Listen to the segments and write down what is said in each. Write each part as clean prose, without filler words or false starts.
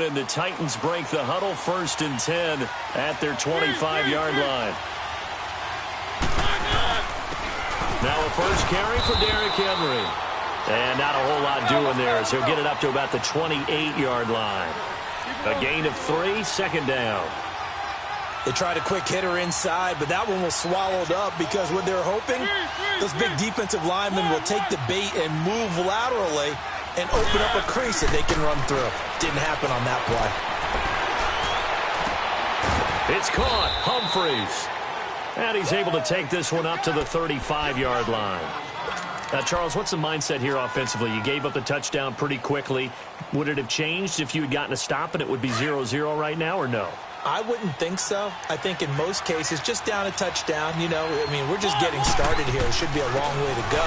good, and the Titans break the huddle 1st and 10 at their 25-yard line. Now a first carry for Derrick Henry. And not a whole lot doing there as he'll get it up to about the 28-yard line. A gain of 3, 2nd down. They tried a quick hitter inside, but that one was swallowed up because what they're hoping, those big defensive linemen will take the bait and move laterally and open up a crease that they can run through. Didn't happen on that play. It's caught. Humphreys. And he's able to take this one up to the 35-yard line. Now, Charles, what's the mindset here offensively? You gave up the touchdown pretty quickly. Would it have changed if you had gotten a stop and it would be 0-0 right now, or no? I wouldn't think so. I think in most cases, just down a touchdown, you know, I mean, we're just getting started here. It should be a long way to go.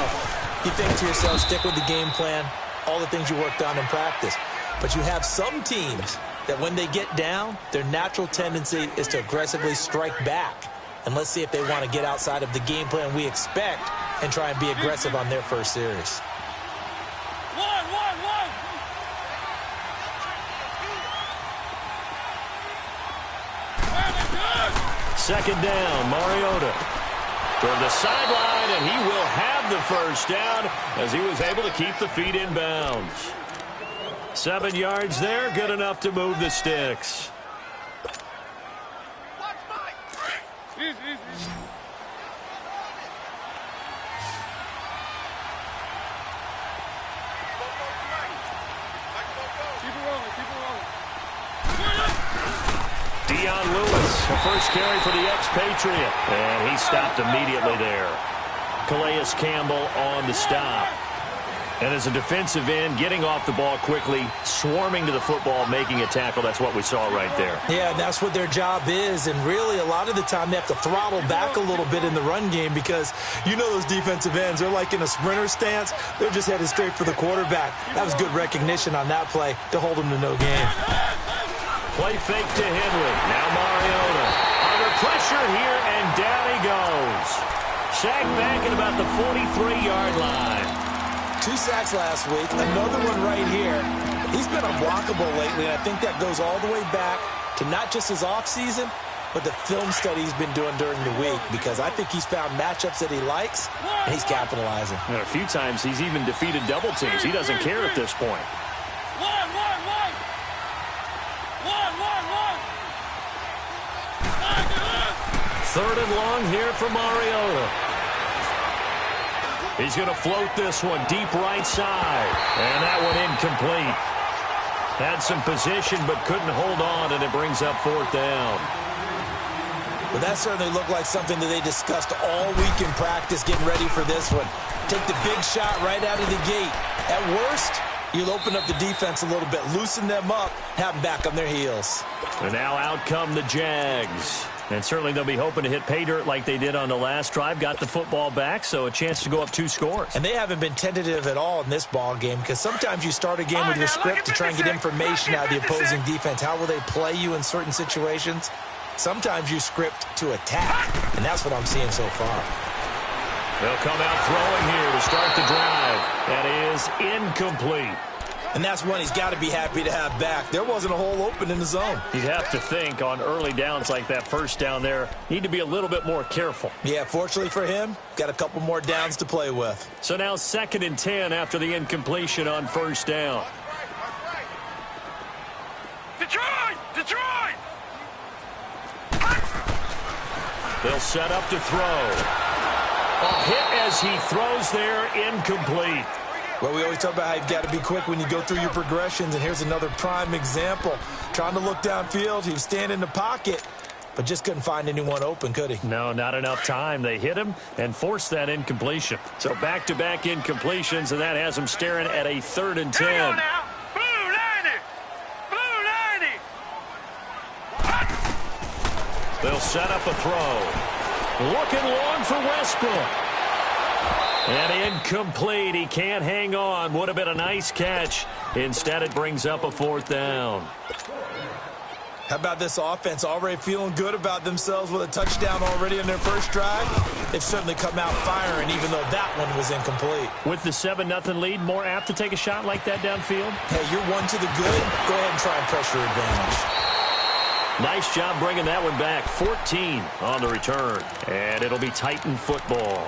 You think to yourself, stick with the game plan, all the things you worked on in practice. But you have some teams that when they get down, their natural tendency is to aggressively strike back. And let's see if they want to get outside of the game plan we expect and try and be aggressive on their first series. Second down, Mariota toward the sideline, and he will have the first down as he was able to keep the feet in bounds. 7 yards there, good enough to move the sticks. Dion Lewis, the first carry for the expatriate, and he stopped immediately there. Calais Campbell on the stop. And as a defensive end, getting off the ball quickly, swarming to the football, making a tackle, that's what we saw right there. Yeah, that's what their job is, and really a lot of the time they have to throttle back a little bit in the run game because you know those defensive ends, they're like in a sprinter stance, they're just headed straight for the quarterback. That was good recognition on that play to hold them to no gain. Play fake to Henry. Now Mariota. Under pressure here, and down he goes. Sacked back at about the 43-yard line. 2 sacks last week. Another one right here. He's been unblockable lately, and I think that goes all the way back to not just his offseason, but the film study he's been doing during the week, because I think he's found matchups that he likes, and he's capitalizing. And a few times he's even defeated double teams. He doesn't care at this point. Third and long here for Mariota. He's going to float this one deep right side. And that one incomplete. Had some position but couldn't hold on, and it brings up 4th down. Well, that certainly looked like something that they discussed all week in practice getting ready for this one. Take the big shot right out of the gate. At worst, you'll open up the defense a little bit, loosen them up, have them back on their heels. And now out come the Jags. And certainly they'll be hoping to hit pay dirt like they did on the last drive. Got the football back, so a chance to go up 2 scores. And they haven't been tentative at all in this ball game, because sometimes you start a game with your script to try and get information out of the opposing defense. How will they play you in certain situations? Sometimes you script to attack, and that's what I'm seeing so far. They'll come out throwing here to start the drive. That is incomplete. And that's one he's got to be happy to have back. There wasn't a hole open in the zone. You'd have to think on early downs like that first down there, need to be a little bit more careful. Yeah, fortunately for him, got a couple more downs to play with. So now 2nd and 10 after the incompletion on first down. Detroit! Detroit! They'll set up to throw. A hit as he throws there, incomplete. Well, we always talk about how you've got to be quick when you go through your progressions, and here's another prime example. Trying to look downfield, he was standing in the pocket, but just couldn't find anyone open, could he? No, not enough time. They hit him and forced that incompletion. So back-to-back incompletions, and that has him staring at a 3rd and 10. Here we go now. Blue 90! Blue 90! They'll set up a throw. Looking long for Westbrook. And incomplete. He can't hang on. Would have been a nice catch. Instead, it brings up a 4th down. How about this offense already feeling good about themselves with a touchdown already in their first drive? They've certainly come out firing, even though that one was incomplete. With the 7-0 lead, more apt to take a shot like that downfield? Hey, you're one to the good. Go ahead and try and pressure advantage. Nice job bringing that one back. 14 on the return. And it'll be Titan football.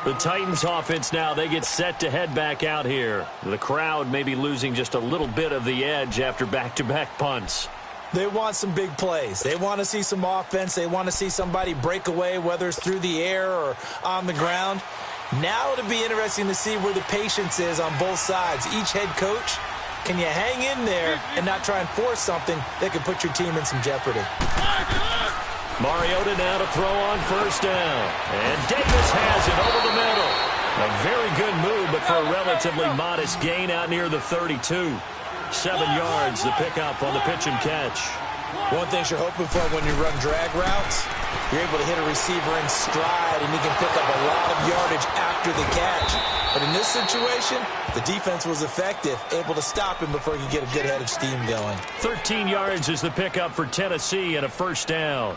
The Titans offense now, they get set to head back out here. The crowd may be losing just a little bit of the edge after back-to-back punts. They want some big plays. They want to see some offense. They want to see somebody break away, whether it's through the air or on the ground. Now it'll be interesting to see where the patience is on both sides. Each head coach, can you hang in there and not try and force something that could put your team in some jeopardy? Mariota now to throw on first down. And Davis has it over the middle. A very good move, but for a relatively modest gain out near the 32. 7 yards, the pickup on the pitch and catch. One thing you're hoping for when you run drag routes, you're able to hit a receiver in stride, and he can pick up a lot of yardage after the catch. But in this situation, the defense was effective, able to stop him before he could get a good head of steam going. 13 yards is the pickup for Tennessee and a first down.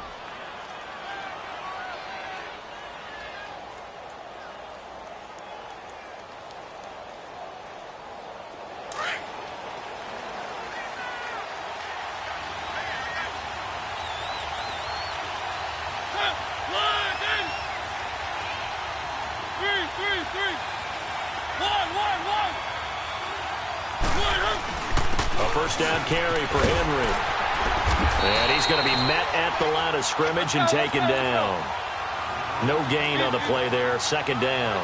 First down carry for Henry. And he's going to be met at the line of scrimmage and taken down. No gain on the play there. Second down.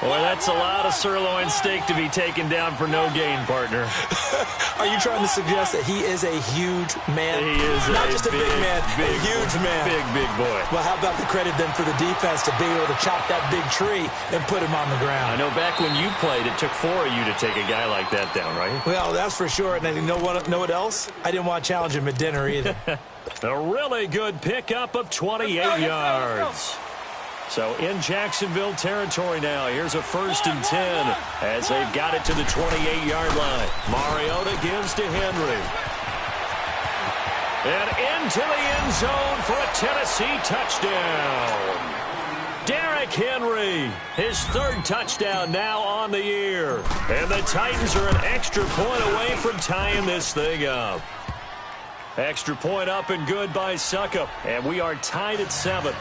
Boy, that's a lot of sirloin steak to be taken down for no gain, partner. Are you trying to suggest that he is a huge man? He is not just a big man, a huge man. Big boy. Well, how about the credit then for the defense to be able to chop that big tree and put him on the ground? I know back when you played, it took 4 of you to take a guy like that down, right? Well, that's for sure. And you know what else? I didn't want to challenge him at dinner either. A really good pickup of 28 yards. So in Jacksonville territory now. Here's a 1st and 10 as they've got it to the 28-yard line. Mariota gives to Henry. And into the end zone for a Tennessee touchdown. Derrick Henry, his 3rd touchdown now on the year. And the Titans are an extra point away from tying this thing up. Extra point up and good by Suckup. And we are tied at 7.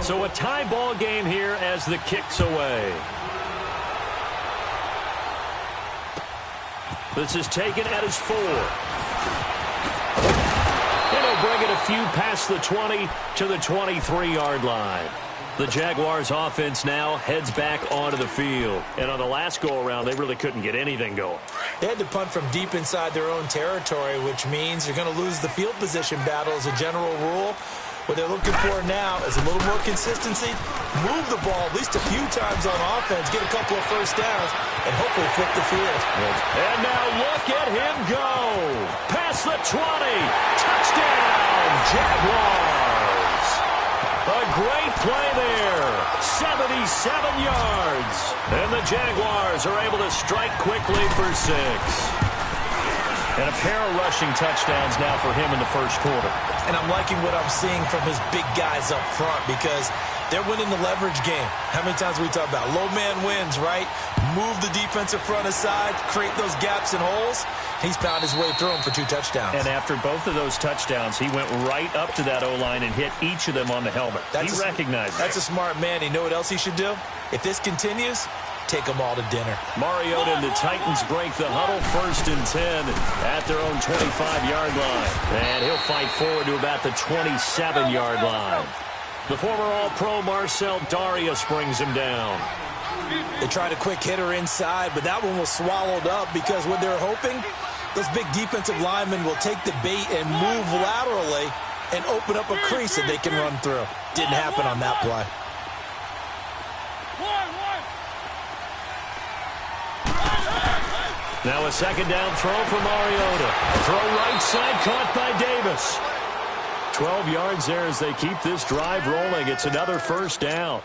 So a tie ball game here as the kick's away. This is taken at his 4. And he'll bring it a few past the 20 to the 23-yard line. The Jaguars offense now heads back onto the field. And on the last go-around, they really couldn't get anything going. They had to punt from deep inside their own territory, which means you're going to lose the field position battle as a general rule. What they're looking for now is a little more consistency, move the ball at least a few times on offense, get a couple of first downs, and hopefully flip the field. And now look at him go. Past the 20. Touchdown, Jaguars. A great play there. 77 yards. And the Jaguars are able to strike quickly for 6. And a pair of rushing touchdowns now for him in the first quarter. And I'm liking what I'm seeing from his big guys up front because they're winning the leverage game. How many times we talk about low man wins, right? Move the defensive front aside, create those gaps and holes. He's found his way through them for 2 touchdowns. And after both of those touchdowns, he went right up to that O-line and hit each of them on the helmet. He recognized it. That's a smart man. You know what else he should do? If this continues, take them all to dinner. Mariota and the Titans break the huddle. 1st and 10 at their own 25-yard line. And he'll fight forward to about the 27-yard line. The former All-Pro Marcel Darius brings him down. They tried a quick hitter inside, but that one was swallowed up because what they're hoping, those big defensive linemen will take the bait and move laterally and open up a crease that they can run through. Didn't happen on that play. Now a 2nd down throw for Mariota. Throw right side caught by Davis. 12 yards there as they keep this drive rolling. It's another first down.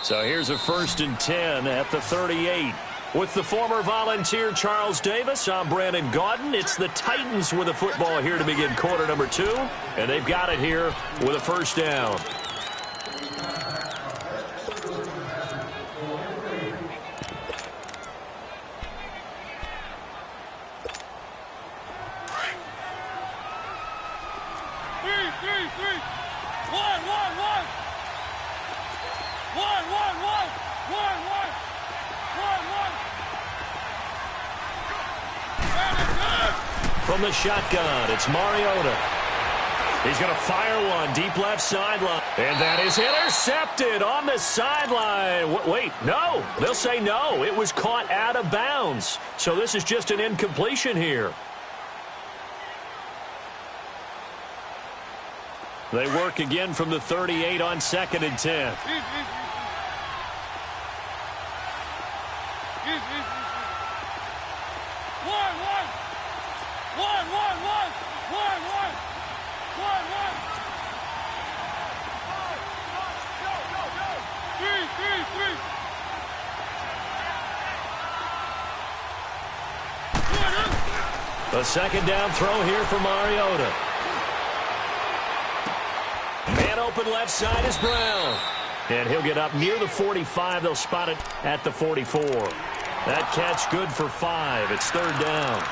So here's a 1st and 10 at the 38. With the former Volunteer Charles Davis, I'm Brandon Gaudin. It's the Titans with the football here to begin quarter number 2. And they've got it here with a first down. From the shotgun, it's Mariota. He's going to fire one deep left sideline. And that is intercepted on the sideline. Wait, no. They'll say no. It was caught out of bounds. So this is just an incompletion here. They work again from the 38 on 2nd and 10. A 2nd down throw here for Mariota. Man open left side is Brown. And he'll get up near the 45. They'll spot it at the 44. That catch good for 5. It's 3rd down.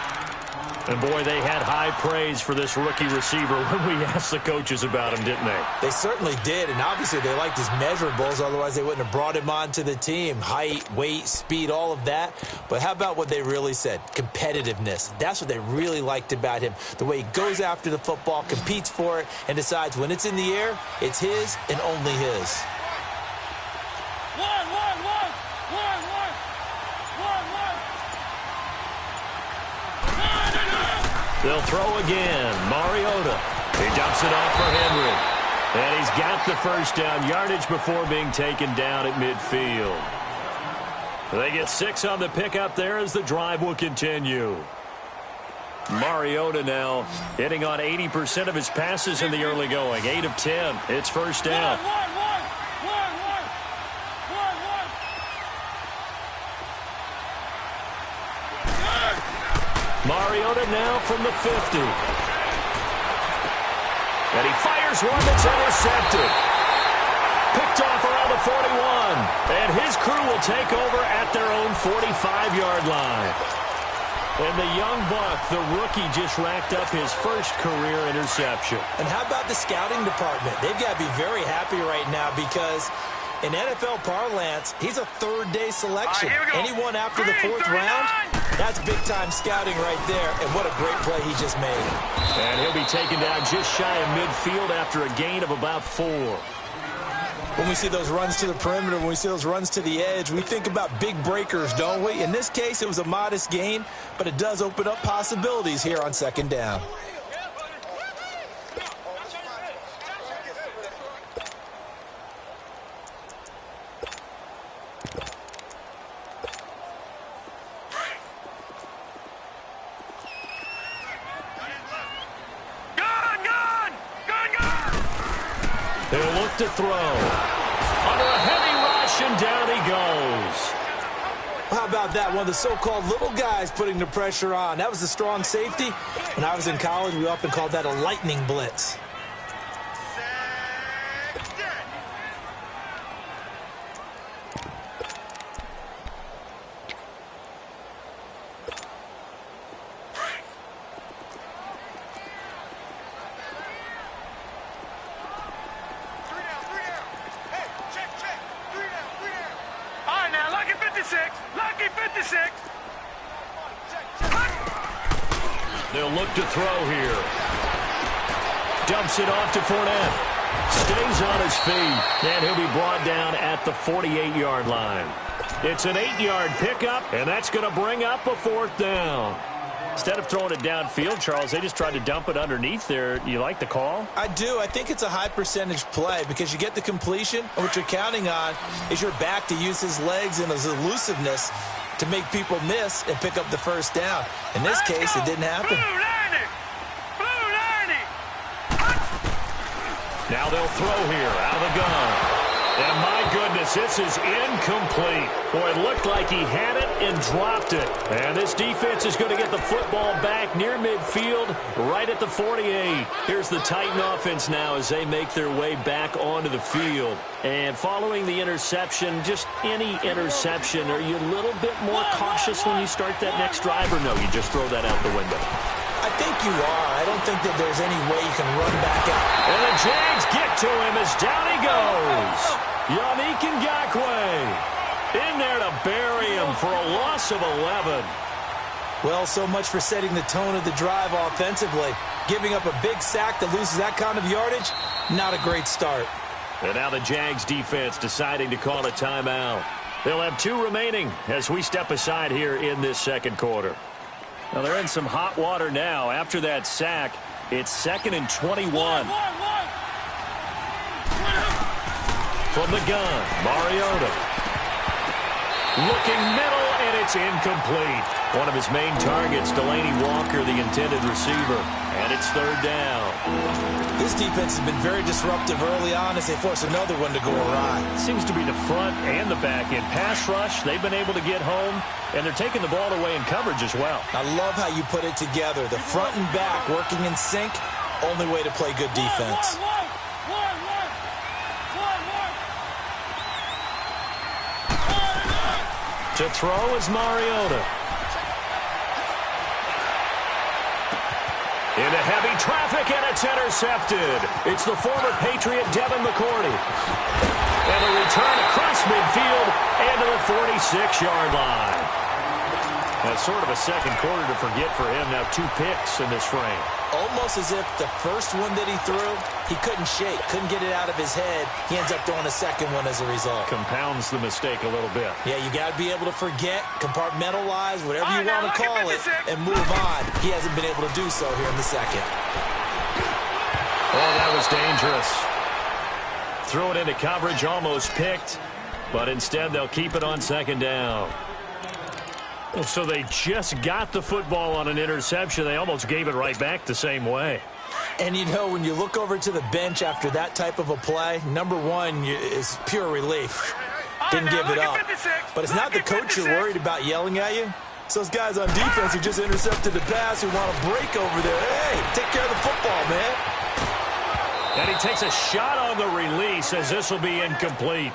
And, boy, they had high praise for this rookie receiver when we asked the coaches about him, didn't they? They certainly did, and obviously they liked his measurables. Otherwise, they wouldn't have brought him onto the team. Height, weight, speed, all of that. But how about what they really said? Competitiveness. That's what they really liked about him. The way he goes after the football, competes for it, and decides when it's in the air, it's his and only his. They'll throw again. Mariota. He dumps it off for Henry. And he's got the first down yardage before being taken down at midfield. They get 6 on the pickup there as the drive will continue. Mariota now hitting on 80% of his passes in the early going. 8 of 10. It's first down. Mariota now from the 50. And he fires one that's intercepted. Picked off around the 41. And his crew will take over at their own 45-yard line. And the young buck, the rookie, just racked up his first career interception. And how about the scouting department? They've got to be very happy right now because in NFL parlance, he's a third-day selection. Anyone after the 4th round, that's big-time scouting right there. And what a great play he just made. And he'll be taken down just shy of midfield after a gain of about 4. When we see those runs to the perimeter, when we see those runs to the edge, we think about big breakers, don't we? In this case, it was a modest gain, but it does open up possibilities here on 2nd down. He'll look to throw. Under a heavy rush, and down he goes. How about that? One of the so-called little guys putting the pressure on. That was a strong safety. When I was in college, we often called that a lightning blitz. They'll look to throw here. Dumps it off to Fournette. Stays on his feet, and he'll be brought down at the 48-yard line. It's an 8-yard pickup, and that's going to bring up a 4th down. Instead of throwing it downfield, Charles, they just tried to dump it underneath there. You like the call? I do. I think it's a high percentage play because you get the completion, and what you're counting on is your back to use his legs and his elusiveness to make people miss and pick up the first down. In this case, it didn't happen. Blue line Now they'll throw here out of the gun. And my goodness, this is incomplete. Boy, it looked like he had it and dropped it. And this defense is going to get the football back near midfield, right at the 48. Here's the Titan offense now as they make their way back onto the field. And following the interception, just any interception, are you a little bit more cautious when you start that next drive, or no, you just throw that out the window? I think you are. I don't think that there's any way you can run back out. And the Jags get to him as down he goes. Yannick Ngakoue in there to bury him for a loss of 11. Well, so much for setting the tone of the drive offensively. Giving up a big sack that loses that kind of yardage, not a great start. And now the Jags defense deciding to call a timeout. They'll have 2 remaining as we step aside here in this second quarter. Well, they're in some hot water now. After that sack, it's 2nd and 21. From the gun, Mariota. Looking middle, and it's incomplete. One of his main targets, Delaney Walker, the intended receiver. And it's 3rd down. This defense has been very disruptive early on as they force another one to go awry. Seems to be the front and the back end. Pass rush, they've been able to get home, and they're taking the ball away in coverage as well. I love how you put it together. The front and back working in sync, only way to play good defense. To throw is Mariota. Into heavy traffic, and it's intercepted. It's the former Patriot Devin McCourty. And a return across midfield and to the 46-yard line. That's sort of a second quarter to forget for him. Now 2 picks in this frame. Almost as if the first one that he threw, he couldn't shake, couldn't get it out of his head. He ends up throwing a second one as a result. Compounds the mistake a little bit. Yeah, you got to be able to forget, compartmentalize, whatever you want to call it, and move on. He hasn't been able to do so here in the second. Oh, that was dangerous. Threw it into coverage, almost picked, but instead they'll keep it on 2nd down. So they just got the football on an interception. They almost gave it right back the same way. And, you know, when you look over to the bench after that type of a play, number one is pure relief. Didn't give it up. But it's not the coach you're worried about yelling at you. It's those guys on defense who just intercepted the pass who want to break over there. Hey, take care of the football, man. And he takes a shot on the release as this will be incomplete.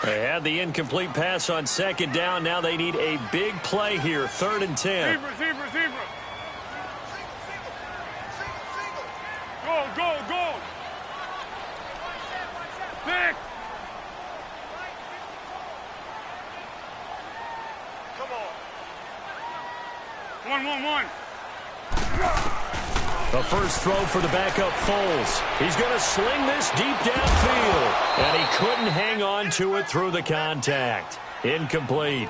They had the incomplete pass on 2nd down. Now they need a big play here, 3rd and 10. Receiver. Go. Thick. Come on. One. The first throw for the backup Foles. He's going to sling this deep downfield. And he couldn't hang on to it through the contact. Incomplete.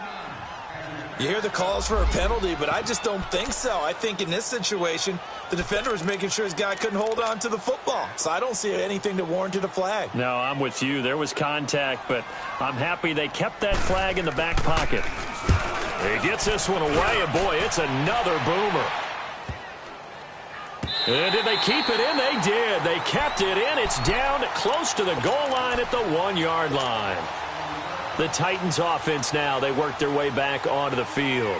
You hear the calls for a penalty, but I just don't think so. I think in this situation, the defender was making sure his guy couldn't hold on to the football. So I don't see anything that warranted a flag. No, I'm with you. There was contact, but I'm happy they kept that flag in the back pocket. He gets this one away, and boy, it's another boomer. And did they keep it in? They did. They kept it in. It's down close to the goal line at the 1-yard line. The Titans offense now, they work their way back onto the field.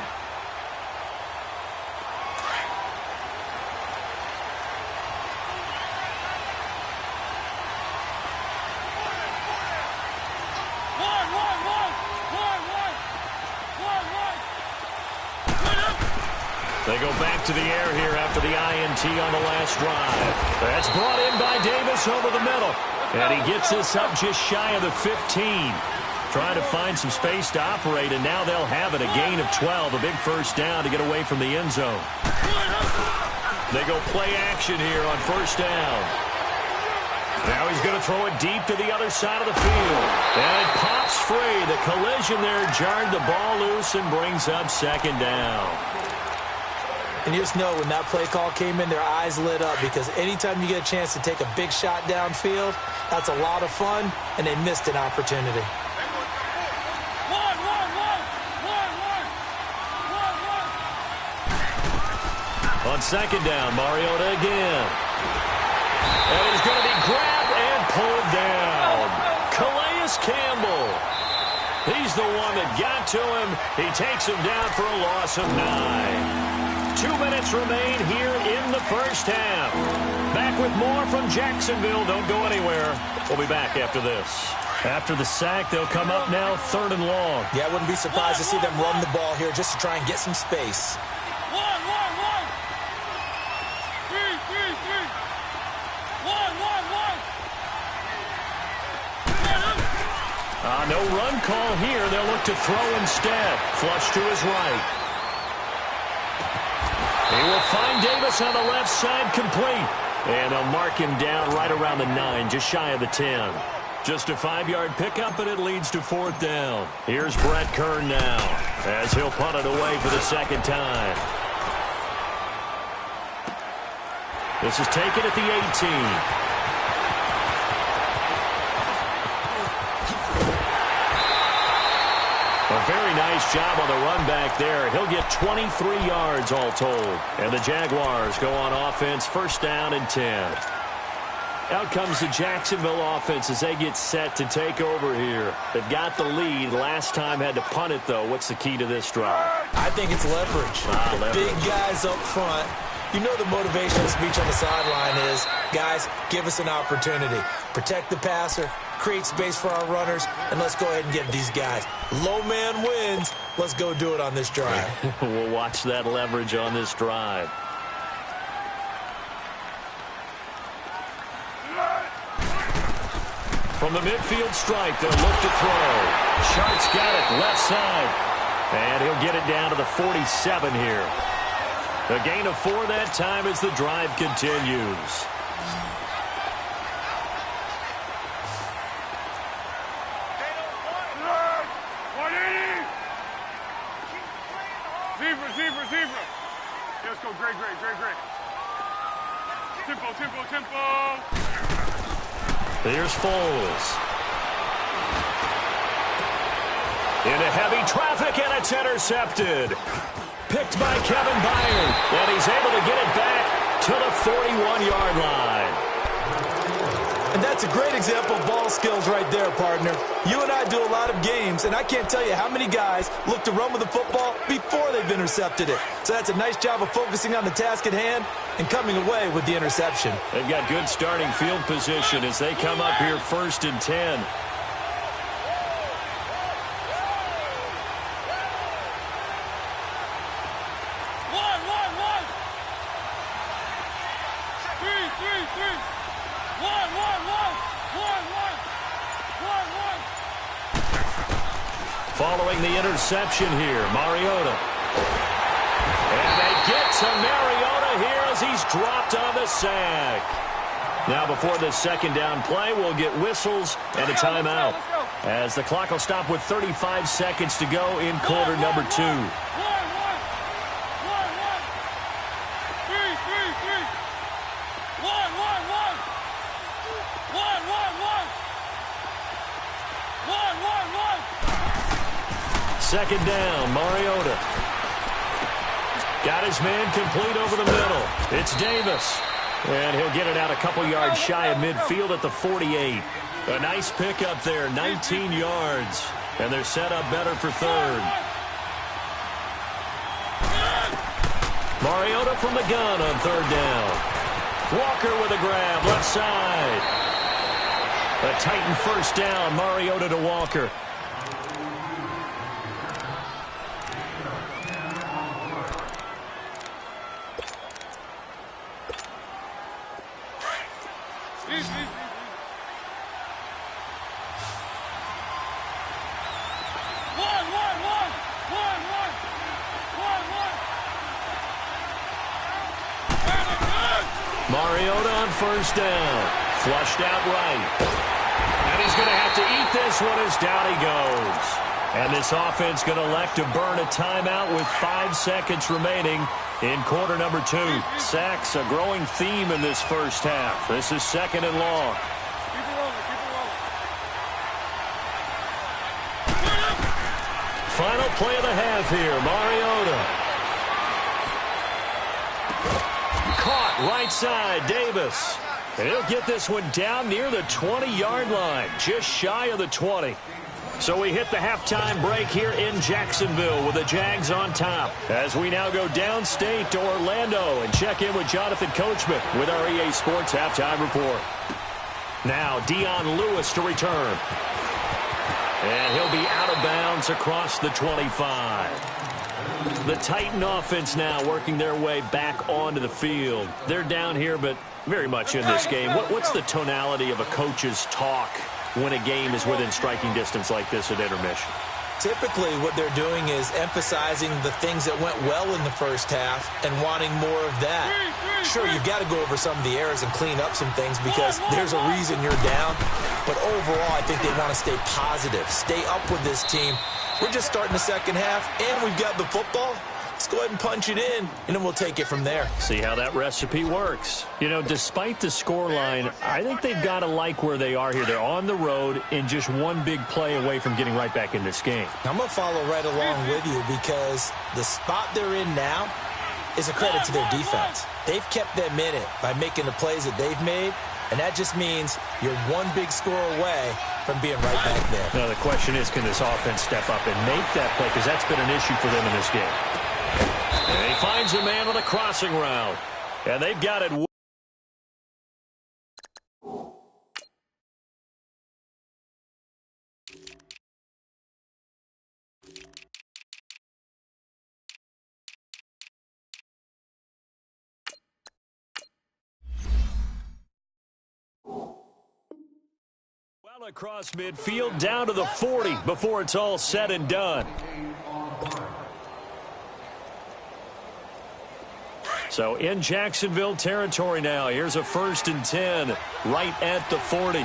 They go back to the air here after the INT on the last drive. That's brought in by Davis over the middle. And he gets this up just shy of the 15. Trying to find some space to operate, and now they'll have it. A gain of 12, a big first down to get away from the end zone. They go play action here on 1st down. Now he's going to throw it deep to the other side of the field. And it pops free. The collision there jarred the ball loose and brings up 2nd down. And you just know when that play call came in, their eyes lit up because anytime you get a chance to take a big shot downfield, that's a lot of fun, and they missed an opportunity. On second down, Mariota again. And he's going to be grabbed and pulled down. Calais Campbell. He's the one that got to him. He takes him down for a loss of 9. 2 minutes remain here in the first half. Back with more from Jacksonville. Don't go anywhere. We'll be back after this. After the sack, they'll come up now 3rd and long. Yeah, I wouldn't be surprised to see them run the ball here just to try and get some space. No run call here. They'll look to throw instead. Flush to his right. He will find Davis on the left side, complete. And they'll mark him down right around the 9, just shy of the 10. Just a 5-yard pickup, and it leads to 4th down. Here's Brett Kern now, as he'll punt it away for the second time. This is taken at the 18. A very nice job on the run back there. He'll get 23 yards all told. And the Jaguars go on offense, 1st down and 10. Out comes the Jacksonville offense as they get set to take over here. They've got the lead. Last time had to punt it, though. What's the key to this drive? I think it's leverage. Leverage. Big guys up front. You know the motivational speech on the sideline is, guys, give us an opportunity. Protect the passer, create space for our runners, and let's go ahead and get these guys. Low man wins. Let's go do it on this drive. We'll watch that leverage on this drive. From the midfield stripe, they'll look to throw. Sharp's got it, left side. And he'll get it down to the 47 here. A gain of 4 that time as the drive continues. Zebra. Let's go, great. Tempo. Here's Foles. Into heavy traffic, and it's intercepted. Picked by Kevin Byard, and he's able to get it back to the 41-yard line. And that's a great example of ball skills right there, partner. You and I do a lot of games, and I can't tell you how many guys look to run with the football before they've intercepted it. So that's a nice job of focusing on the task at hand and coming away with the interception. They've got good starting field position as they come up here 1st and 10. Following the interception here, Mariota. And they get to Mariota here as he's dropped on the sack. Now before this 2nd down play, we'll get whistles and a timeout, as the clock will stop with 35 seconds to go in quarter number 2. Second down, Mariota. Got his man complete over the middle. It's Davis. And he'll get it out a couple yards shy of midfield at the 48. A nice pickup there, 19 yards. And they're set up better for 3rd. Mariota from the gun on 3rd down. Walker with a grab, left side. A Titan 1st down, Mariota to Walker. Mariota on 1st down. Flushed out right. And he's going to have to eat this one as down he goes. And this offense going to elect to burn a timeout with 5 seconds remaining in quarter number 2. Sacks, a growing theme in this first half. This is 2nd and long. Final play of the half here. Mariota. Caught right side, Davis. And he'll get this one down near the 20-yard line, just shy of the 20. So we hit the halftime break here in Jacksonville with the Jags on top. As we now go downstate to Orlando and check in with Jonathan Coachman with our EA Sports Halftime Report. Now Dion Lewis to return. And he'll be out of bounds across the 25. The Titan offense now working their way back onto the field. They're down here, but very much in this game. What's the tonality of a coach's talk when a game is within striking distance like this at intermission? Typically, what they're doing is emphasizing the things that went well in the first half and wanting more of that. Sure, you've got to go over some of the errors and clean up some things because there's a reason you're down. But overall, I think they want to stay positive, stay up with this team. We're just starting the second half, and we've got the football. Let's go ahead and punch it in, and then we'll take it from there. See how that recipe works. You know, despite the scoreline, I think they've got to like where they are here. They're on the road and just one big play away from getting right back in this game. I'm going to follow right along with you because the spot they're in now is a credit to their defense. They've kept them in it by making the plays that they've made, and that just means you're one big score away from being right back there. Now, the question is, can this offense step up and make that play? Because that's been an issue for them in this game. And he finds a man on a crossing route. And they've got it. Well, across midfield, down to the 40 before it's all said and done. So in Jacksonville territory now. Here's a 1st and 10 right at the 40.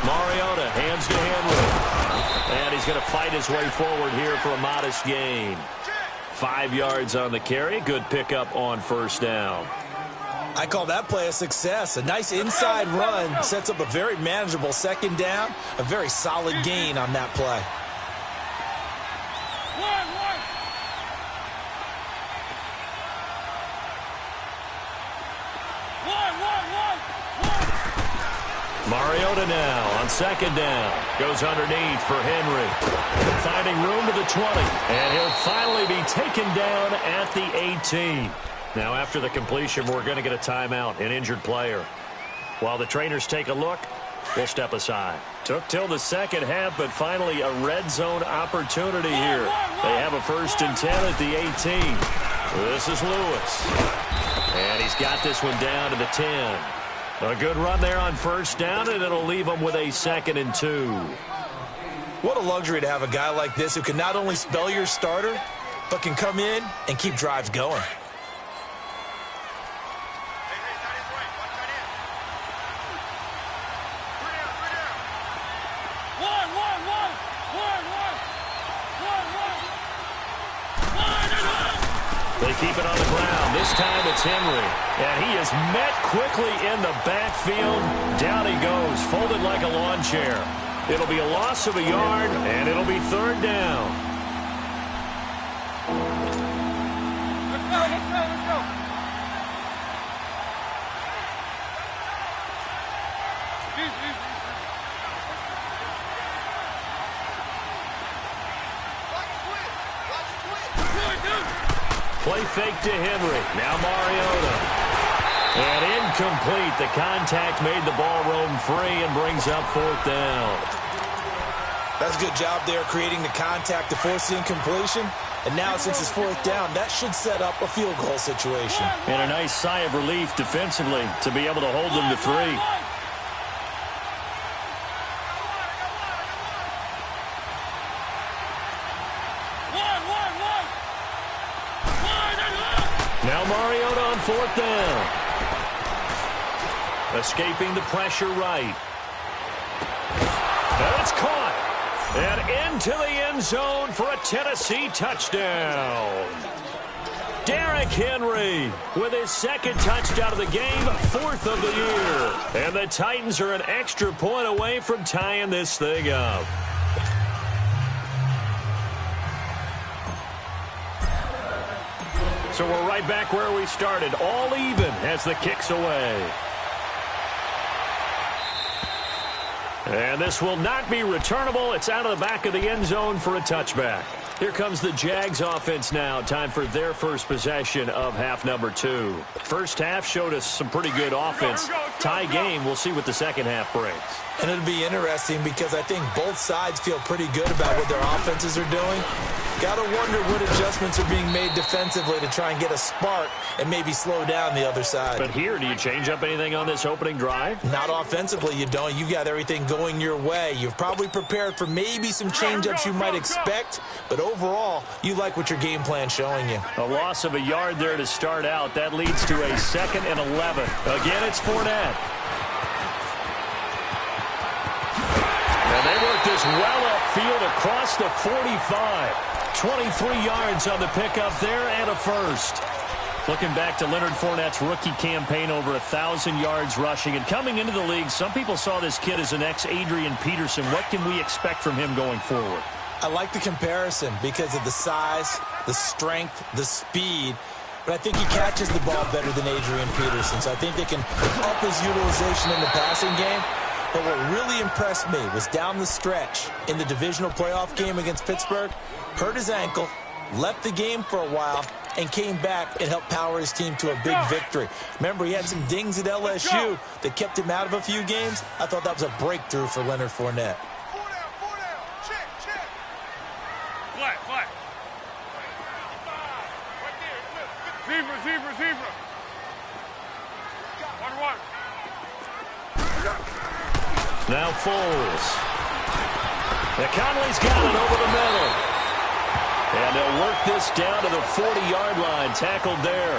Mariota hands to Henry. And he's going to fight his way forward here for a modest gain. 5 yards on the carry. Good pickup on 1st down. I call that play a success. A nice inside run sets up a very manageable 2nd down. A very solid gain on that play. Mariota now on 2nd down. Goes underneath for Henry. Finding room to the 20. And he'll finally be taken down at the 18. Now after the completion, we're going to get a timeout, an injured player. While the trainers take a look, we'll step aside. Took till the 2nd half, but finally a red zone opportunity here. They have a 1st and 10 at the 18. This is Lewis. And he's got this one down to the 10. A good run there on 1st down, and it'll leave them with a 2nd and 2. What a luxury to have a guy like this who can not only spell your starter, but can come in and keep drives going. They keep it on the ground. This time it's Henry. And he is met quickly in the backfield. Down he goes, folded like a lawn chair. It'll be a loss of a yard, and it'll be 3rd down. Let's go, let's go, let's go. Play fake to Henry. Now Mariota. And incomplete. The contact made the ball roam free and brings up 4th down. That's a good job there creating the contact to force the incompletion. And now since it's 4th down, that should set up a field goal situation. And a nice sigh of relief defensively to be able to hold them to 3. Now Mariota on 4th down. Escaping the pressure right. And it's caught. And into the end zone for a Tennessee touchdown. Derrick Henry with his second touchdown of the game, fourth of the year. And the Titans are an extra point away from tying this thing up. So we're right back where we started, all even as the kick's away. And this will not be returnable. It's out of the back of the end zone for a touchback. Here comes the Jags offense now. Time for their first possession of half number 2. First half showed us some pretty good offense. Tie game, we'll see what the second half brings. And it'll be interesting because I think both sides feel pretty good about what their offenses are doing. Got to wonder what adjustments are being made defensively to try and get a spark and maybe slow down the other side. But here, do you change up anything on this opening drive? Not offensively, you don't. You've got everything going your way. You've probably prepared for maybe some change-ups you might expect, but overall, you like what your game plan's showing you. A loss of a yard there to start out. That leads to a 2nd and 11. Again, it's Fournette. And they work this well upfield across the 45. 23 yards on the pickup there and a first. Looking back to Leonard Fournette's rookie campaign, over 1,000 yards rushing. And coming into the league, some people saw this kid as an ex-Adrian Peterson. What can we expect from him going forward? I like the comparison because of the size, the strength, the speed. But I think he catches the ball better than Adrian Peterson. So I think they can up his utilization in the passing game. But what really impressed me was down the stretch in the divisional playoff game against Pittsburgh. Hurt his ankle, left the game for a while, and came back and helped power his team to a big victory. Remember, he had some dings at LSU that kept him out of a few games. I thought that was a breakthrough for Leonard Fournette. Four down. Check. Flat. Zebra. 1-1. Now Foles. Now Conley's got it over the middle. And they'll work this down to the 40-yard line. Tackled there.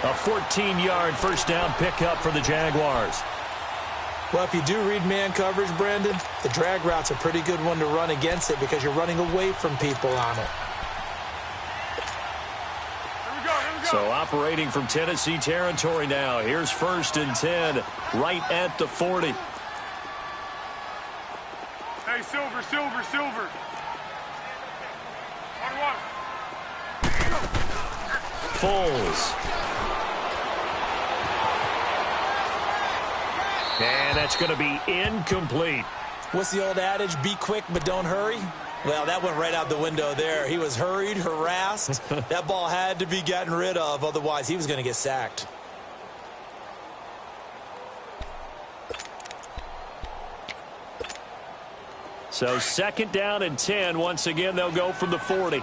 A 14-yard first down pickup for the Jaguars. Well, if you do read man coverage, Brandon, the drag route's a pretty good one to run against it because you're running away from people on it. Here we go. So operating from Tennessee territory now. Here's 1st and 10 right at the 40. Hey, Silver. 1-1. Foles. And that's going to be incomplete. What's the old adage? Be quick, but don't hurry. Well, that went right out the window there. He was hurried, harassed. That ball had to be gotten rid of. Otherwise, he was going to get sacked. So 2nd down and 10. Once again, they'll go from the 40.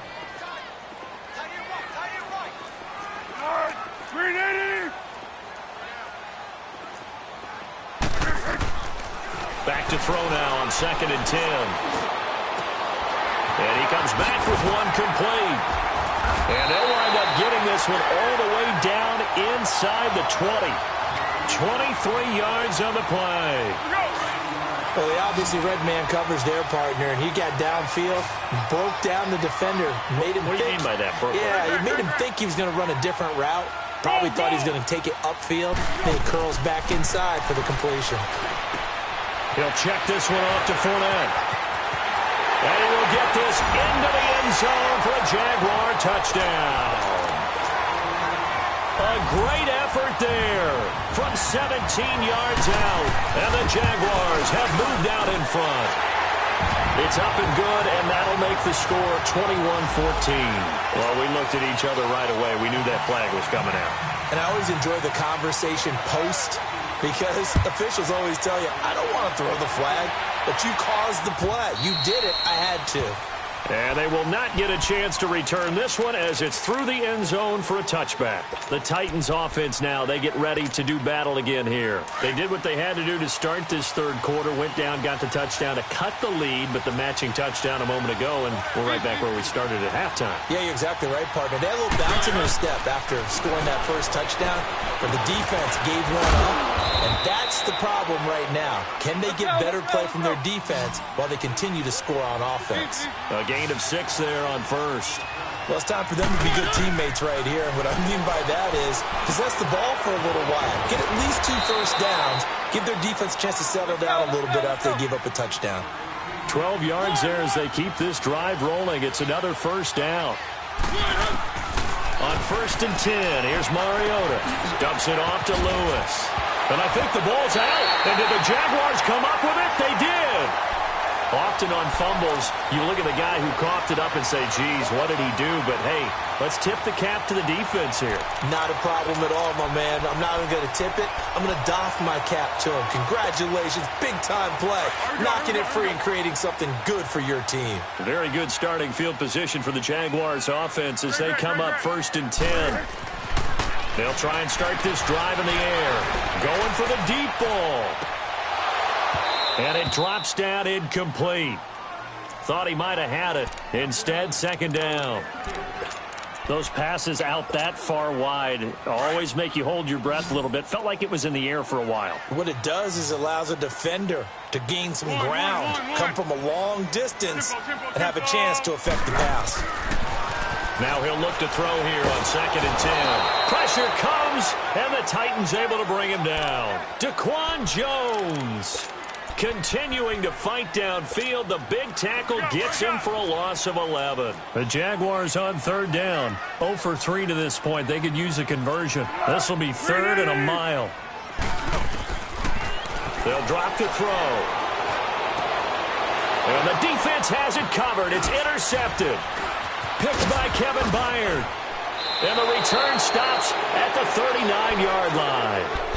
Back to throw now on 2nd and 10. And he comes back with one complete. And they'll wind up getting this one all the way down inside the 20. 23 yards on the play. Well, they obviously read man coverage their partner, and he got downfield, broke down the defender, made him think. What do you mean by that, bro? Yeah, it made him think he was going to run a different route. Probably thought he was going to take it upfield. Then he curls back inside for the completion. He'll check this one off to Fournette. And he will get this into the end zone for a Jaguar touchdown. A great effort there from 17 yards out. And the Jaguars have moved out in front. It's up and good, and that'll make the score 21-14. Well, we looked at each other right away. We knew that flag was coming out. And I always enjoy the conversation post because officials always tell you, I don't want to throw the flag, but you caused the play. You did it. I had to. And they will not get a chance to return this one as it's through the end zone for a touchback. The Titans offense now, they get ready to do battle again here. They did what they had to do to start this third quarter, went down, got the touchdown to cut the lead, but the matching touchdown a moment ago, and we're right back where we started at halftime. Yeah, you're exactly right, partner. They had a little bounce in their step after scoring that first touchdown, but the defense gave one up, and that's the problem right now. Can they get better play from their defense while they continue to score on offense? A gain of 6 there on first. Well, it's time for them to be good teammates right here. And what I mean by that is possess the ball for a little while. Get at least 2 first downs. Give their defense a chance to settle down a little bit after they give up a touchdown. 12 yards there as they keep this drive rolling. It's another first down. On 1st and 10, here's Mariota. Dumps it off to Lewis. And I think the ball's out. And did the Jaguars come up with it? They did. Often on fumbles, you look at the guy who coughed it up and say, geez, what did he do? But, hey, let's tip the cap to the defense here. Not a problem at all, my man. I'm not even going to tip it. I'm going to doff my cap to him. Congratulations. Big-time play. Knocking it free and creating something good for your team. Very good starting field position for the Jaguars offense as they come up 1st and 10. They'll try and start this drive in the air. Going for the deep ball. And it drops down incomplete. Thought he might have had it. Instead, 2nd down. Those passes out that far wide always make you hold your breath a little bit. Felt like it was in the air for a while. What it does is allows a defender to gain some ground, come from a long distance, and have a chance to affect the pass. Now he'll look to throw here on 2nd and 10. Pressure comes, and the Titans able to bring him down. Daquan Jones continuing to fight downfield. The big tackle gets him for a loss of 11. The Jaguars on 3rd down. 0 for 3 to this point. They could use a conversion. This will be 3rd and a mile. They'll drop the throw. And the defense has it covered. It's intercepted. Picked by Kevin Byard. And the return stops at the 39-yard line.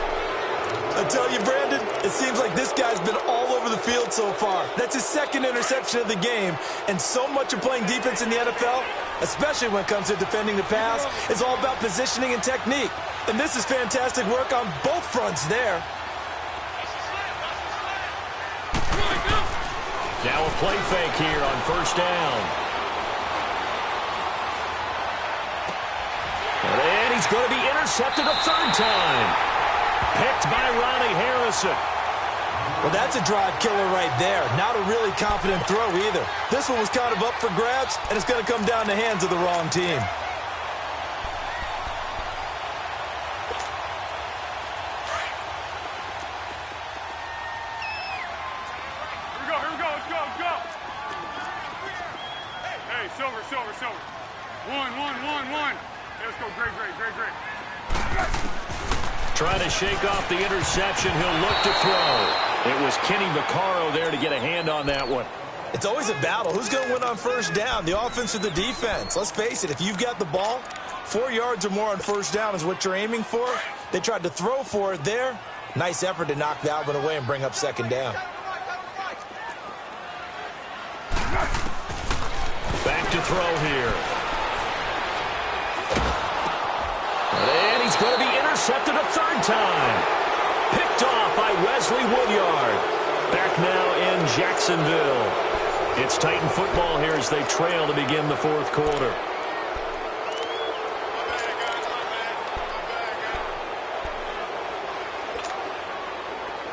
I tell you, Brandon, it seems like this guy's been all over the field so far. That's his 2nd interception of the game. And so much of playing defense in the NFL, especially when it comes to defending the pass, is all about positioning and technique. And this is fantastic work on both fronts there. Now a play fake here on 1st down. And he's going to be intercepted a 3rd time. Picked by Ronnie Harrison. Well, that's a drive killer right there. Not a really confident throw either. This one was kind of up for grabs, and it's going to come down the hands of the wrong team. Here we go, let's go. Hey, silver. 1. Hey, let's go, great. Trying to shake off the interception. He'll look to throw. It was Kenny Vaccaro there to get a hand on that one. It's always a battle. Who's going to win on 1st down, the offense or the defense? Let's face it, if you've got the ball, 4 yards or more on 1st down is what you're aiming for. They tried to throw for it there. Nice effort to knock that one away and bring up 2nd down. Back to throw here. And he's going to be intercepted a 3rd time. Picked off by Wesley Woodyard. Back now in Jacksonville. It's Titan football here as they trail to begin the 4th quarter.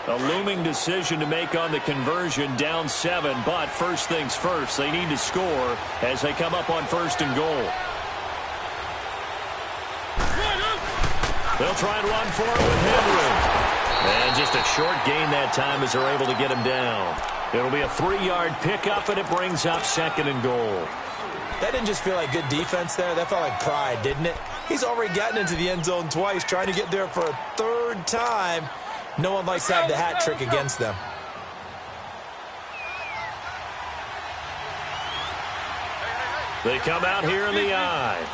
A looming decision to make on the conversion, down 7, but first things first, they need to score as they come up on 1st and goal. They'll try and run for it with Henry. And just a short gain that time as they're able to get him down. It'll be a 3-yard pickup, and it brings up 2nd and goal. That didn't just feel like good defense there. That felt like pride, didn't it? He's already gotten into the end zone twice, trying to get there for a 3rd time. No one likes to have the hat trick against them. They come out here in the eye.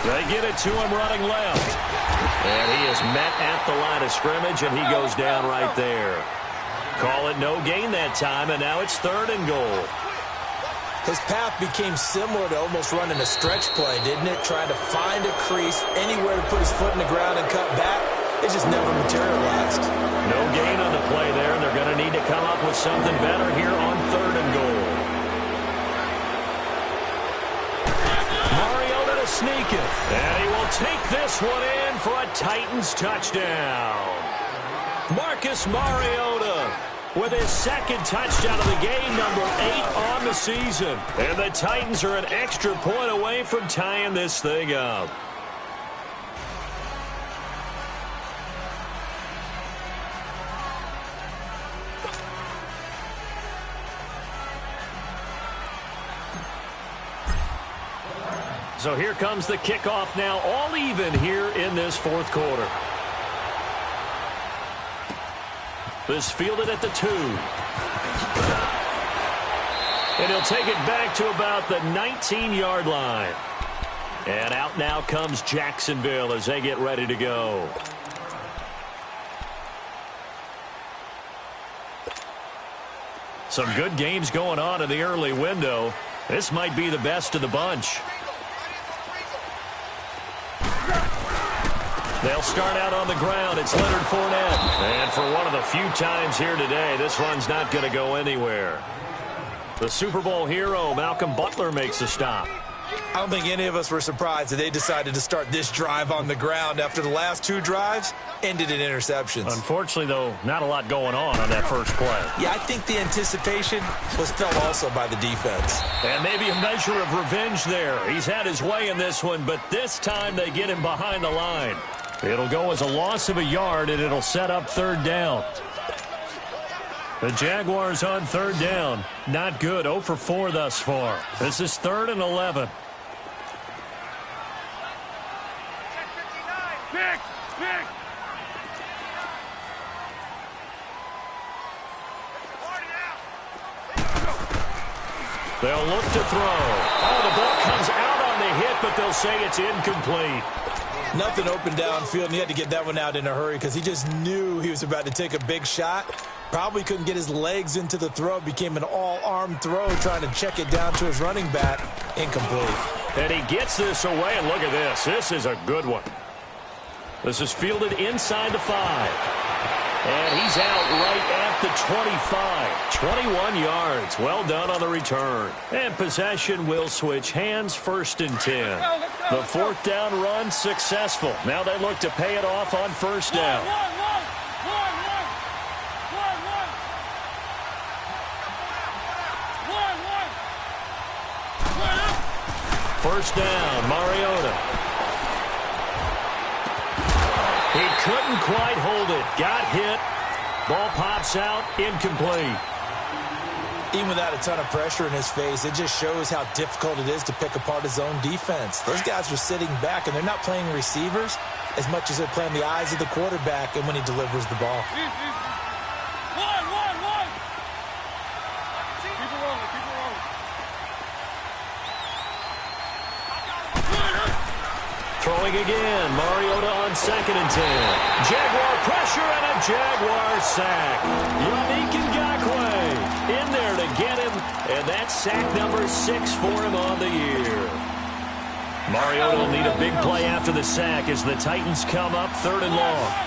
They get it to him running left. And he is met at the line of scrimmage, and he goes down right there. Call it no gain that time, and now it's 3rd and goal. His path became similar to almost running a stretch play, didn't it? Trying to find a crease, anywhere to put his foot in the ground and cut back. It just never materialized. No gain on the play there, and they're going to need to come up with something better here on 3rd and goal. Mariota to sneak it, and he will take this one in for a Titans touchdown. Marcus Mariota with his 2nd touchdown of the game, number 8 on the season. And the Titans are an extra point away from tying this thing up. So here comes the kickoff now, all even here in this 4th quarter. This fielded at the 2. And he'll take it back to about the 19-yard line. And out now comes Jacksonville as they get ready to go. Some good games going on in the early window. This might be the best of the bunch. They'll start out on the ground. It's Leonard Fournette. And for one of the few times here today, this run's not going to go anywhere. The Super Bowl hero, Malcolm Butler, makes a stop. I don't think any of us were surprised that they decided to start this drive on the ground after the last 2 drives ended in interceptions. Unfortunately, though, not a lot going on that first play. Yeah, I think the anticipation was felt also by the defense. And maybe a measure of revenge there. He's had his way in this one, but this time they get him behind the line. It'll go as a loss of a yard, and it'll set up 3rd down. The Jaguars on 3rd down. Not good. 0 for 4 thus far. This is 3rd and 11. Pick! They'll look to throw. Oh, the ball comes out on the hit, but they'll say it's incomplete. Nothing open downfield, and he had to get that one out in a hurry because he just knew he was about to take a big shot. Probably couldn't get his legs into the throw. Became an all-arm throw trying to check it down to his running back. Incomplete. And he gets this away, and look at this. This is a good one. This is fielded inside the 5. And he's out right at the 25. 21 yards. Well done on the return. And possession will switch hands, 1st and 10. The 4th down run successful. Now they look to pay it off on 1st down. First down, Mariota. He couldn't quite hold it. Got hit. Ball pops out. Incomplete. Even without a ton of pressure in his face, it just shows how difficult it is to pick apart his own defense. Those guys are sitting back, and they're not playing receivers as much as they're playing the eyes of the quarterback and when he delivers the ball. Throwing again. Mariota on 2nd and 10. Jaguar pressure and a Jaguar sack. Yannick Ngakoue in there to get him. And that's sack number 6 for him on the year. Mariota will need a big play after the sack as the Titans come up 3rd and long.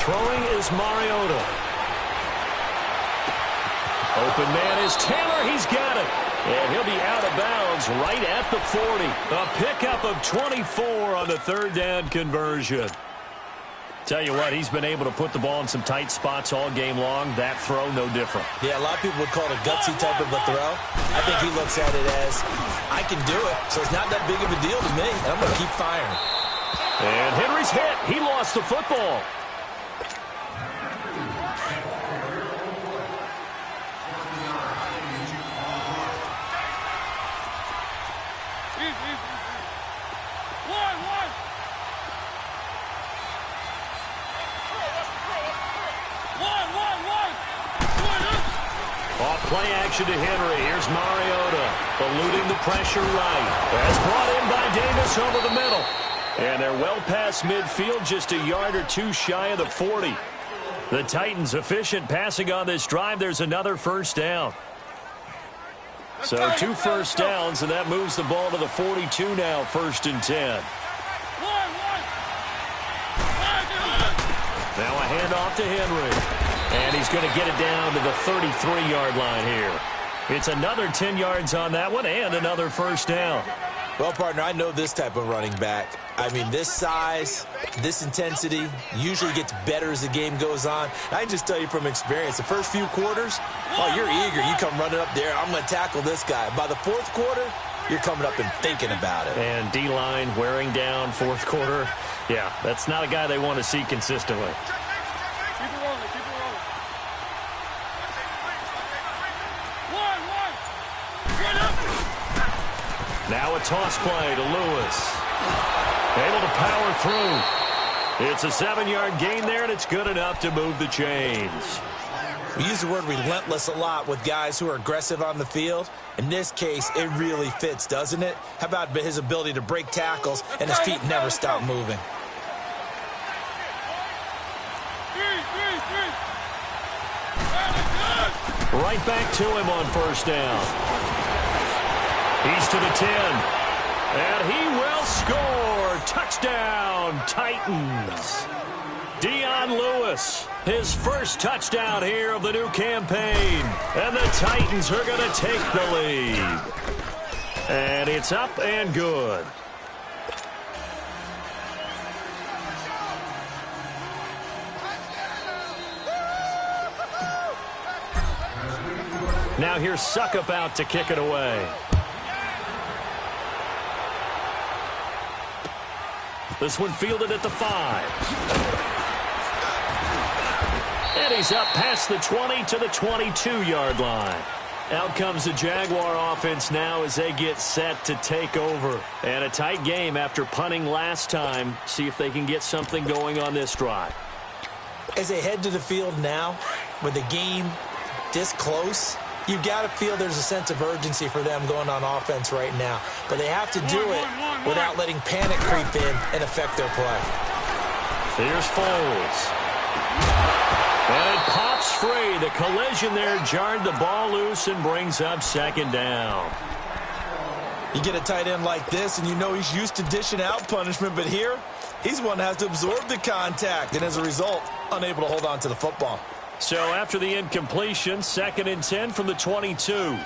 Throwing is Mariota. Open man is Taylor. He's got it. And he'll be out of bounds right at the 40. A pickup of 24 on the 3rd down conversion. Tell you what, he's been able to put the ball in some tight spots all game long. That throw, no different. Yeah, a lot of people would call it a gutsy type of a throw. I think he looks at it as, I can do it, so it's not that big of a deal to me. I'm going to keep firing. And Henry's hit. He lost the football. Off play action to Henry. Here's Mariota, eluding the pressure right. That's brought in by Davis over the middle. And they're well past midfield, just a yard or two shy of the 40. The Titans efficient passing on this drive. There's another first down. So 2 first downs, and that moves the ball to the 42 now, 1st and 10. Now a handoff to Henry. And he's going to get it down to the 33-yard line here. It's another 10 yards on that one and another first down. Well, partner, I know this type of running back. I mean, this size, this intensity usually gets better as the game goes on. I can just tell you from experience, the first few quarters, oh, you're eager. You come running up there, I'm going to tackle this guy. By the 4th quarter, you're coming up and thinking about it. And D-line wearing down 4th quarter. Yeah, that's not a guy they want to see consistently. Keep it rolling, keep it rolling. Now a toss play to Lewis. Able to power through. It's a 7-yard gain there, and it's good enough to move the chains. We use the word relentless a lot with guys who are aggressive on the field. In this case, it really fits, doesn't it? How about his ability to break tackles and his feet never stop moving? Right back to him on first down. He's to the 10. And he will score. Touchdown, Titans. Dion Lewis, his first touchdown here of the new campaign. And the Titans are going to take the lead. And it's up and good. Now here's Suckup out to kick it away. This one fielded at the 5. And he's up past the 20 to the 22-yard line. Out comes the Jaguar offense now as they get set to take over. And a tight game after punting last time. See if they can get something going on this drive. As they head to the field now, with the game this close, you've got to feel there's a sense of urgency for them going on offense right now. But they have to do it without letting panic creep in and affect their play. Here's Foles. And it pops free. The collision there jarred the ball loose and brings up 2nd down. You get a tight end like this, and you know he's used to dishing out punishment. But here, he's one that has to absorb the contact. And as a result, unable to hold on to the football. So after the incompletion, 2nd and 10 from the 22.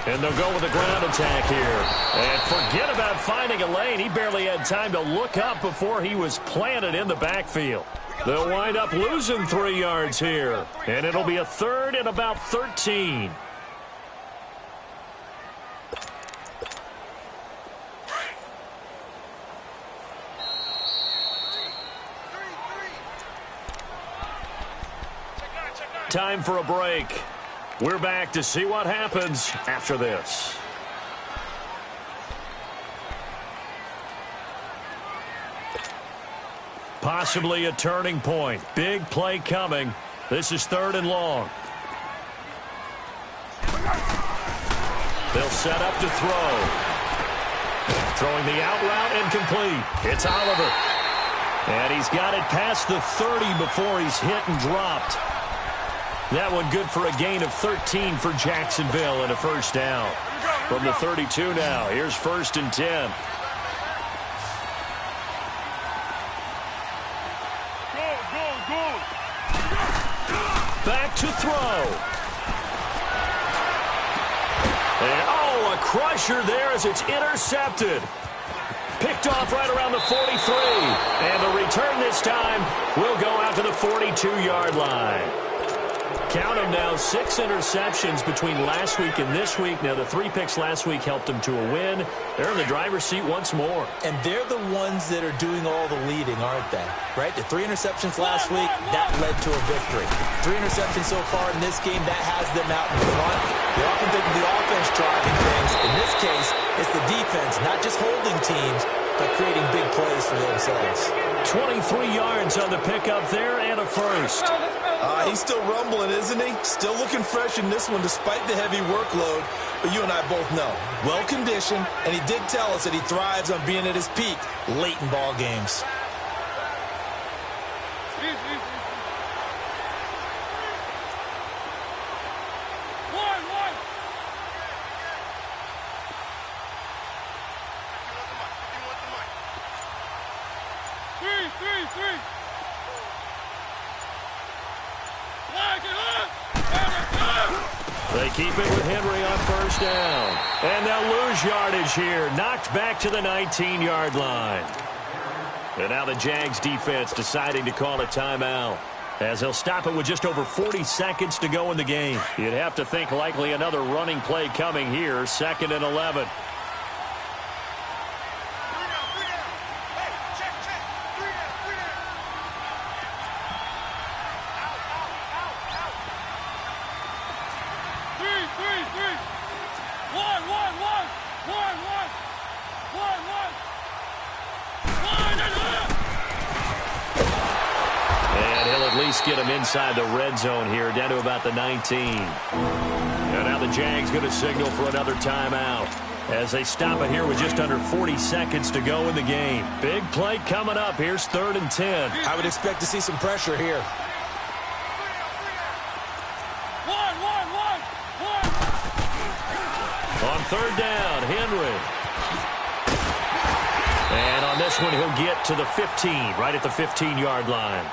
And they'll go with a ground attack here. And forget about finding a lane. He barely had time to look up before he was planted in the backfield. They'll wind up losing 3 yards here. And it'll be a 3rd and about 13. Time for a break. We're back to see what happens after this. Possibly a turning point. Big play coming. This is 3rd and long. They'll set up to throw. Throwing the out route incomplete. It's Oliver. And he's got it past the 30 before he's hit and dropped. That one good for a gain of 13 for Jacksonville and a first down. From the 32 now, here's 1st and 10. Go. Back to throw. And, oh, a crusher there as it's intercepted. Picked off right around the 43. And the return this time will go out to the 42-yard line. Count them now, 6 interceptions between last week and this week. Now, the 3 picks last week helped them to a win. They're in the driver's seat once more. And they're the ones that are doing all the leading, aren't they? Right? The 3 interceptions last week, that led to a victory. 3 interceptions so far in this game, that has them out in front. We often think of the offense driving things. In this case, it's the defense, not just holding teams, but creating big plays for themselves. 23 yards on the pickup there and a first. He's still rumbling, isn't he? Still looking fresh in this one despite the heavy workload. But you and I both know, well-conditioned, and he did tell us that he thrives on being at his peak late in ball games. They keep it with Henry on first down. And they'll lose yardage here. Knocked back to the 19-yard line. And now the Jags defense deciding to call a timeout, as they'll stop it with just over 40 seconds to go in the game. You'd have to think likely another running play coming here. 2nd and 11. Get him inside the red zone here, down to about the 19. And now the Jags going to signal for another timeout as they stop it here with just under 40 seconds to go in the game. Big play coming up. Here's 3rd and 10. I would expect to see some pressure here. On 3rd down, Henry. And on this one, he'll get to the 15, right at the 15-yard line.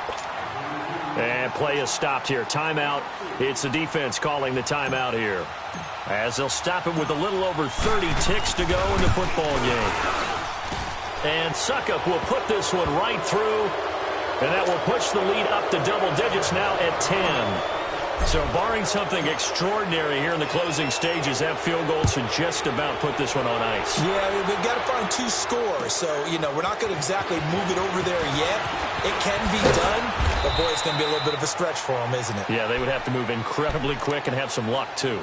And play is stopped here. Timeout. It's the defense calling the timeout here, as they'll stop it with a little over 30 ticks to go in the football game. And Suckup will put this one right through, and that will push the lead up to double digits now at 10. So barring something extraordinary here in the closing stages, that field goal should just about put this one on ice. Yeah, we've got to find 2 scores. So, we're not going to exactly move it over there yet. It can be done, but, boy, it's going to be a little bit of a stretch for them, isn't it? Yeah, they would have to move incredibly quick and have some luck, too.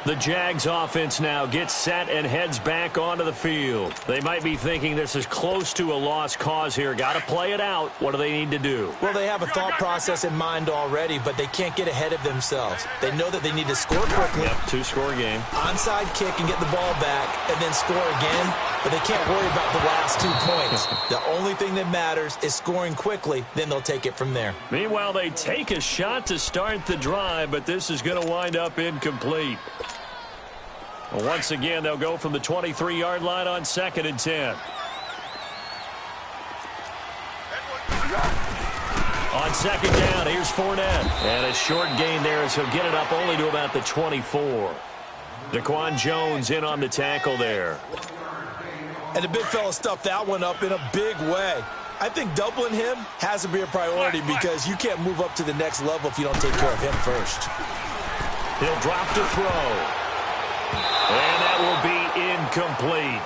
The Jags offense now gets set and heads back onto the field. They might be thinking this is close to a lost cause here. Got to play it out. What do they need to do? Well, they have a thought process in mind already, but they can't get ahead of themselves. They know that they need to score quickly. Yep, 2-score game. Onside kick and get the ball back and then score again, but they can't worry about the last 2 points. The only thing that matters is scoring quickly, then they'll take it from there. Meanwhile, they take a shot to start the drive, but this is going to wind up incomplete. Once again, they'll go from the 23-yard line on 2nd and 10. On 2nd down, here's Fournette. And a short gain there as he'll get it up only to about the 24. Daquan Jones in on the tackle there. And the big fella stuffed that one up in a big way. I think doubling him has to be a priority because you can't move up to the next level if you don't take care of him first. He'll drop to throw. And that will be incomplete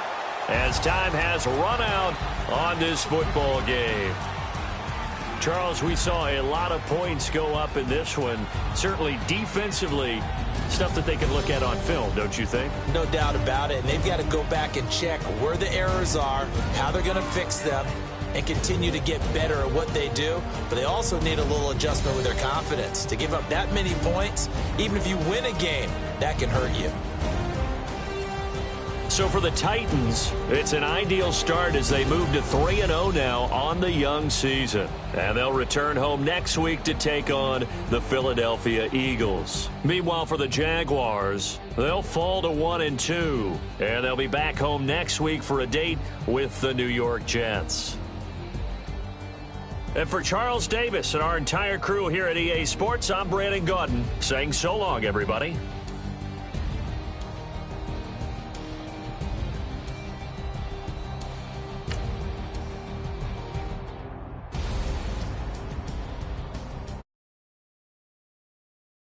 as time has run out on this football game. Charles, we saw a lot of points go up in this one. Certainly defensively, stuff that they can look at on film, don't you think? No doubt about it. And they've got to go back and check where the errors are, how they're going to fix them, and continue to get better at what they do. But they also need a little adjustment with their confidence. To give up that many points, even if you win a game, that can hurt you. So for the Titans, it's an ideal start as they move to 3-0 now on the young season. And they'll return home next week to take on the Philadelphia Eagles. Meanwhile, for the Jaguars, they'll fall to 1-2. And they'll be back home next week for a date with the New York Jets. And for Charles Davis and our entire crew here at EA Sports, I'm Brandon Gaudin saying so long, everybody.